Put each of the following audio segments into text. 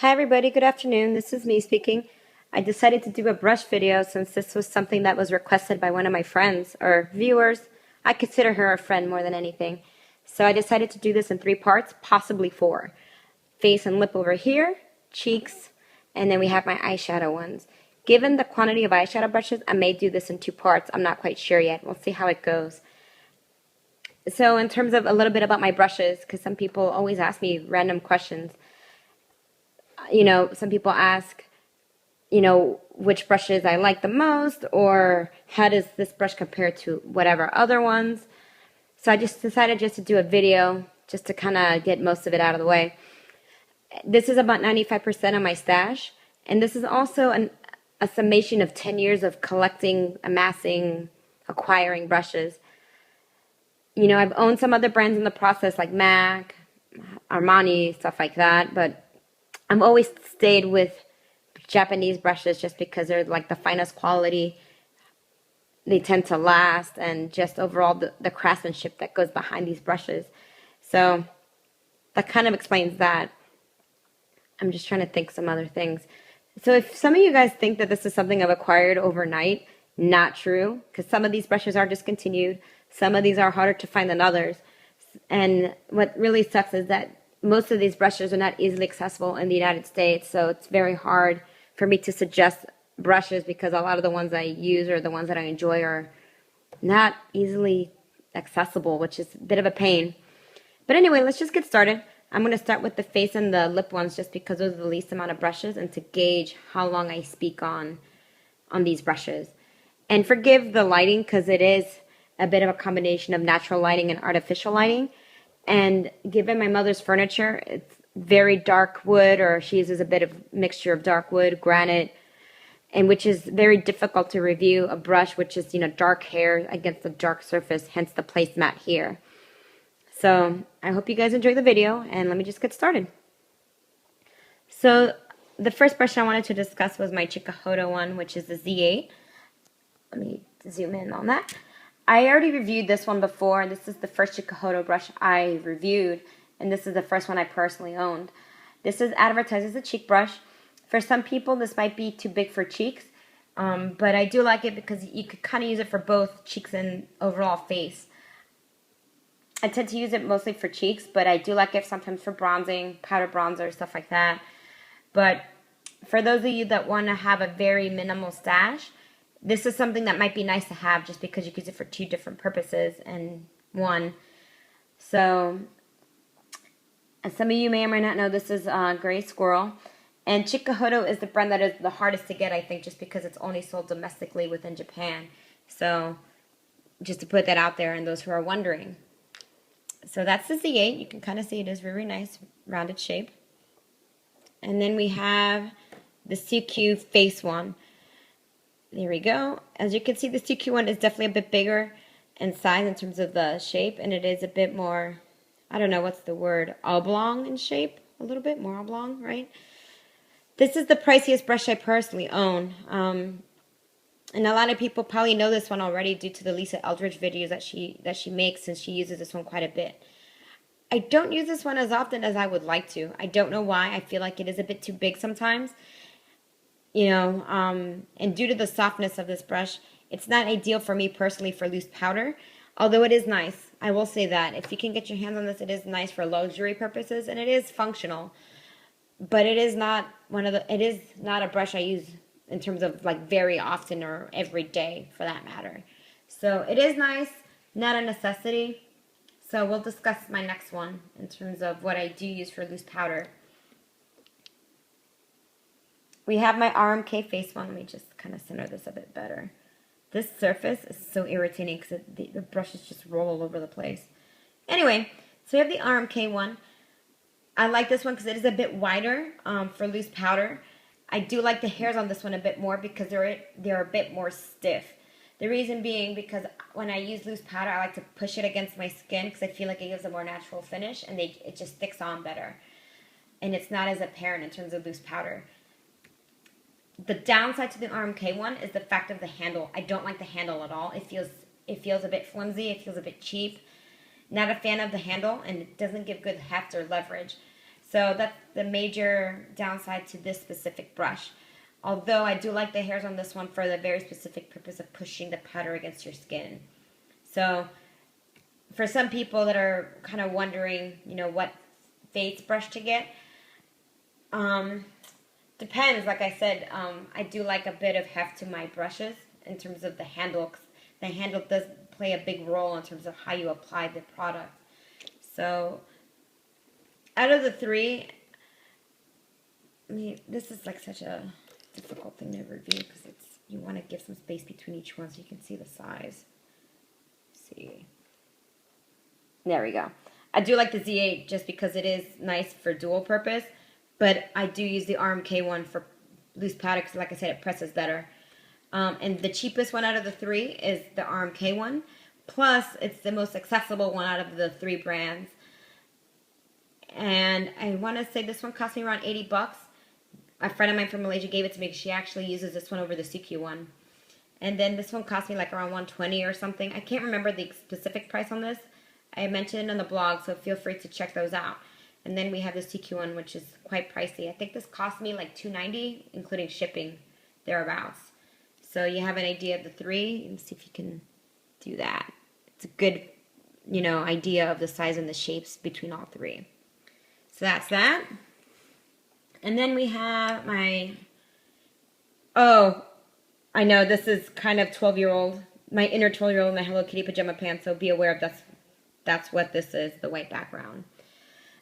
Hi everybody, good afternoon. This is me speaking. I decided to do a brush video since this was something that was requested by one of my friends or viewers. I consider her a friend more than anything. So I decided to do this in 3 parts, possibly 4. Face and lip over here, cheeks, and then we have my eyeshadow ones. Given the quantity of eyeshadow brushes, I may do this in 2 parts. I'm not quite sure yet. We'll see how it goes. So in terms of a little bit about my brushes, because some people always ask me random questions. Some people ask, which brushes I like the most, or how does this brush compare to whatever other ones. So I just decided just to do a video just to kind of get most of it out of the way. This is about 95% of my stash, and this is also a summation of 10 years of collecting, amassing, acquiring brushes. I've owned some other brands in the process like MAC, Armani, stuff like that, but I've always stayed with Japanese brushes just because they're like the finest quality. They tend to last, and just overall the craftsmanship that goes behind these brushes. So that kind of explains that. I'm just trying to think some other things. So if some of you guys think that this is something I've acquired overnight, not true, because some of these brushes are discontinued. Some of these are harder to find than others. And what really sucks is that most of these brushes are not easily accessible in the United States, so it's very hard for me to suggest brushes because a lot of the ones I use or the ones that I enjoy are not easily accessible, which is a bit of a pain. But anyway, let's just get started. I'm going to start with the face and the lip ones just because those are the least amount of brushes and to gauge how long I speak on these brushes. And forgive the lighting because it is a bit of a combination of natural lighting and artificial lighting. And given my mother's furniture, it's very dark wood, or she uses a bit of mixture of dark wood, granite, and which is very difficult to review a brush, which is, dark hair against a dark surface, hence the placemat here. So I hope you guys enjoy the video, and let me just get started. So the first brush I wanted to discuss was my Chikuhodo one, which is the Z8. Let me zoom in on that. I already reviewed this one before. This is the first Chikuhodo brush I reviewed, and this is the first one I personally owned. This is advertised as a cheek brush. For some people, this might be too big for cheeks, but I do like it because you could kind of use it for both cheeks and overall face. I tend to use it mostly for cheeks, but I do like it sometimes for bronzing, powder bronzer, stuff like that. But for those of you that want to have a very minimal stash, this is something that might be nice to have just because you can use it for 2 different purposes in one. So, as some of you may or may not know, this is Gray Squirrel. And Chikuhodo is the brand that is the hardest to get, I think, just because it's only sold domestically within Japan. So, just to put that out there and those who are wondering. So that's the Z8. You can kind of see it is very nice, rounded shape. And then we have the Suqqu face one. There we go. As you can see, the Suqqu one is definitely a bit bigger in size in terms of the shape, and it is a bit more, I don't know what's the word, oblong in shape, a little bit more oblong, right? This is the priciest brush I personally own, and a lot of people probably know this one already due to the Lisa Eldridge videos that she makes, since she uses this one quite a bit. I don't use this one as often as I would like to. I don't know why. I feel like it is a bit too big sometimes. And due to the softness of this brush, it's not ideal for me personally for loose powder, although it is nice. I will say that. If you can get your hands on this, it is nice for luxury purposes, and it is functional. But it is not a brush I use in terms of like very often or every day for that matter. So it is nice, not a necessity. So we'll discuss my next one in terms of what I do use for loose powder. We have my RMK face one. Let me just kind of center this a bit better. This surface is so irritating because the brushes just roll all over the place. Anyway, so we have the RMK one. I like this one because it is a bit wider for loose powder. I do like the hairs on this one a bit more because they're a bit more stiff. The reason being because when I use loose powder, I like to push it against my skin because I feel like it gives a more natural finish, and it just sticks on better. And it's not as apparent in terms of loose powder. The downside to the RMK one is the fact of the handle. I don't like the handle at all. It feels a bit flimsy. It feels a bit cheap. Not a fan of the handle, and it doesn't give good heft or leverage. So that's the major downside to this specific brush. Although I do like the hairs on this one for the very specific purpose of pushing the powder against your skin. So for some people that are kind of wondering, you know, what face brush to get, depends. Like I said, I do like a bit of heft to my brushes in terms of the handle. 'Cause the handle does play a big role in terms of how you apply the product. So out of the three, I mean, this is like such a difficult thing to review because it's, you want to give some space between each one so you can see the size. Let's see. There we go. I do like the Z8 just because it is nice for dual purpose, but I do use the RMK one for loose powder because, like I said, it presses better. And the cheapest one out of the three is the RMK one. Plus, it's the most accessible one out of the three brands. And I want to say this one cost me around 80 bucks. A friend of mine from Malaysia gave it to me because she actually uses this one over the Suqqu one. And then this one cost me like around 120 or something. I can't remember the specific price on this. I mentioned it on the blog, so feel free to check those out. And then we have the Suqqu one, which is quite pricey. I think this cost me like $290, including shipping, thereabouts. So you have an idea of the three. Let's see if you can do that. It's a good, you know, idea of the size and the shapes between all three. So that's that. And then we have my, oh, I know this is kind of 12-year-old, my inner 12-year-old in my Hello Kitty pajama pants, so be aware of that's what this is, the white background.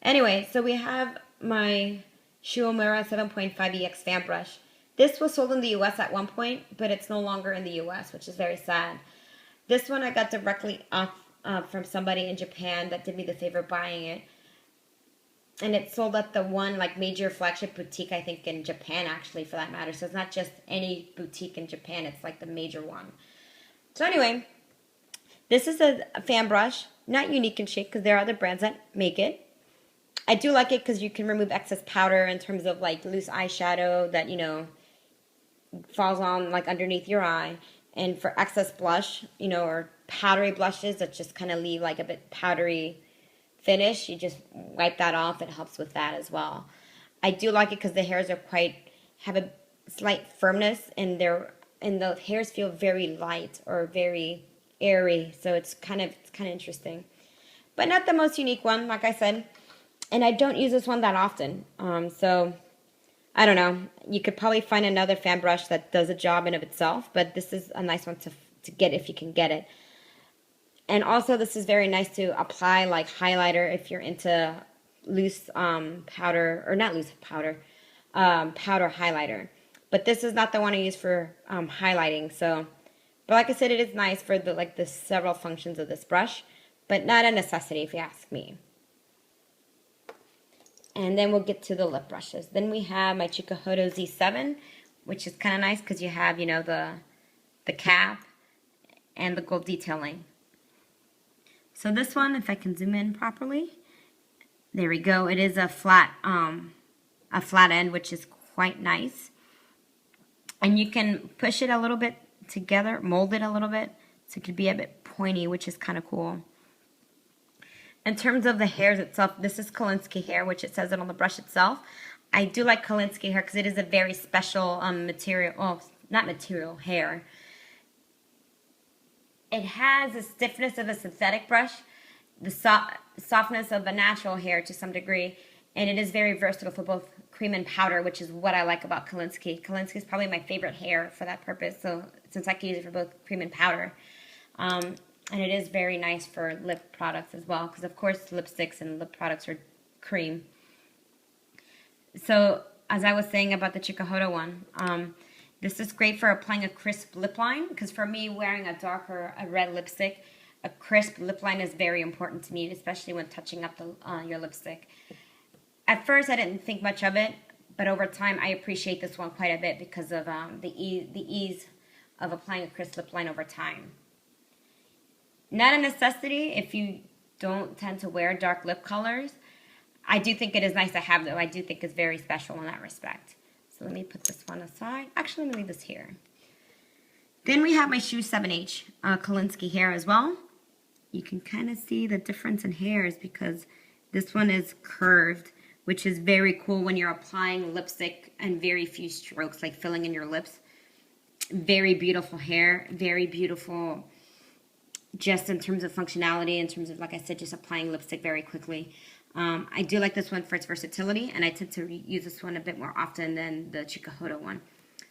Anyway, so we have my Shu Uemura 7.5 EX fan brush. This was sold in the US at one point, but it's no longer in the US, which is very sad. This one I got directly off from somebody in Japan that did me the favor of buying it. And it's sold at the one like major flagship boutique, I think, in Japan, actually, for that matter. So it's not just any boutique in Japan. It's like the major one. So anyway, this is a fan brush. Not unique in shape because there are other brands that make it. I do like it because you can remove excess powder in terms of like loose eyeshadow that, you know, falls on like underneath your eye. And for excess blush, you know, or powdery blushes that just kind of leave like a bit powdery finish, you just wipe that off. It helps with that as well. I do like it because the hairs are have a slight firmness, and the hairs feel very light or very airy. So it's kind of interesting, but not the most unique one, like I said. And I don't use this one that often. So I don't know. You could probably find another fan brush that does a job in of itself, but this is a nice one to get if you can get it. And also, this is very nice to apply like highlighter if you're into loose powder, or not loose powder, powder highlighter. But this is not the one I use for highlighting. So, but like I said, it is nice for the several functions of this brush, but not a necessity if you ask me. And then we'll get to the lip brushes. Then we have my Chikuhodo Z7, which is kind of nice because you have, you know, the cap and the gold detailing. So this one, if I can zoom in properly, there we go. It is a flat end, which is quite nice. And you can push it a little bit together, mold it a little bit, so it could be a bit pointy, which is kind of cool. In terms of the hairs itself, this is Kolinsky hair, which it says it on the brush itself. I do like Kolinsky hair because it is a very special material, well, not material, hair. It has the stiffness of a synthetic brush, the softness of a natural hair to some degree, and it is very versatile for both cream and powder, which is what I like about Kolinsky. Kolinsky is probably my favorite hair for that purpose, so since I can use it for both cream and powder. And it is very nice for lip products as well, because of course lipsticks and lip products are cream. So as I was saying about the Chikuhodo one, this is great for applying a crisp lip line, because for me, wearing a red lipstick, a crisp lip line is very important to me, especially when touching up your lipstick. At first, I didn't think much of it, but over time, I appreciate this one quite a bit because of the ease of applying a crisp lip line over time. Not a necessity if you don't tend to wear dark lip colors. I do think it is nice to have, though. I do think it's very special in that respect. So let me put this one aside. Actually, let me leave this here. Then we have my Shu 7H Kolinsky hair as well. You can kind of see the difference in hairs because this one is curved, which is very cool when you're applying lipstick and very few strokes, like filling in your lips. Very beautiful hair, very beautiful just in terms of functionality, in terms of, like I said, just applying lipstick very quickly. I do like this one for its versatility, and I tend to use this one a bit more often than the Chikuhodo one.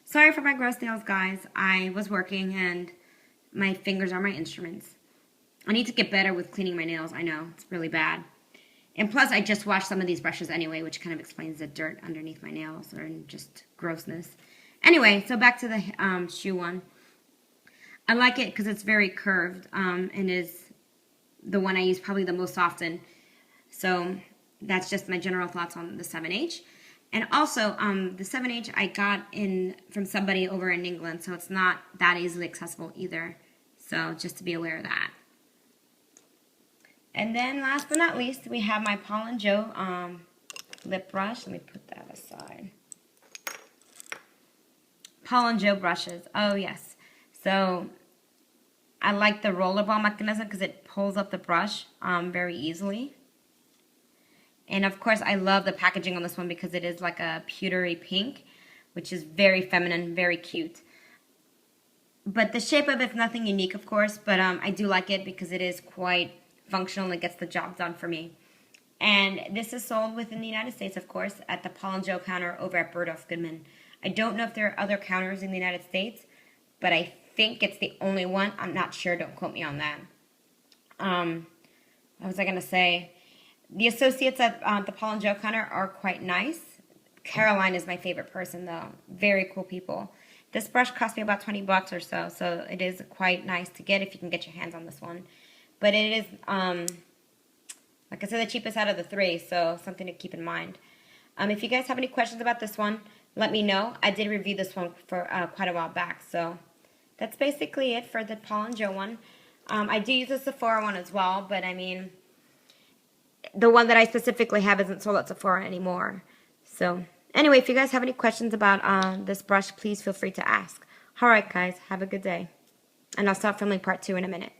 Sorry for my gross nails, guys. I was working, and my fingers are my instruments. I need to get better with cleaning my nails. I know, it's really bad. And plus, I just washed some of these brushes anyway, which kind of explains the dirt underneath my nails or just grossness. Anyway, so back to the Shu one. I like it because it's very curved and is the one I use probably the most often. So that's just my general thoughts on the 7H. And also, the 7H I got from somebody over in England, so it's not that easily accessible either. So just to be aware of that. And then last but not least, we have my Paul & Joe lip brush. Let me put that aside. Paul & Joe brushes. Oh, yes. So I like the rollerball mechanism because it pulls up the brush very easily. And of course, I love the packaging on this one because it is like a pewtery pink, which is very feminine, very cute. But the shape of it's nothing unique, of course, but I do like it because it is quite functional and it gets the job done for me. And this is sold within the United States, of course, at the Paul & Joe counter over at Bergdorf Goodman. I don't know if there are other counters in the United States, but I think it's the only one. I'm not sure. Don't quote me on that. What was I going to say? The associates at the Paul & Joe counter are quite nice. Caroline is my favorite person, though. Very cool people. This brush cost me about 20 bucks or so, so it is quite nice to get if you can get your hands on this one. But it is, like I said, the cheapest out of the three, so something to keep in mind. If you guys have any questions about this one, let me know. I did review this one for quite a while back, so that's basically it for the Paul & Joe one. I do use the Sephora one as well, but I mean, the one that I specifically have isn't sold at Sephora anymore. So anyway, if you guys have any questions about this brush, please feel free to ask. Alright guys, have a good day. And I'll start filming part 2 in a minute.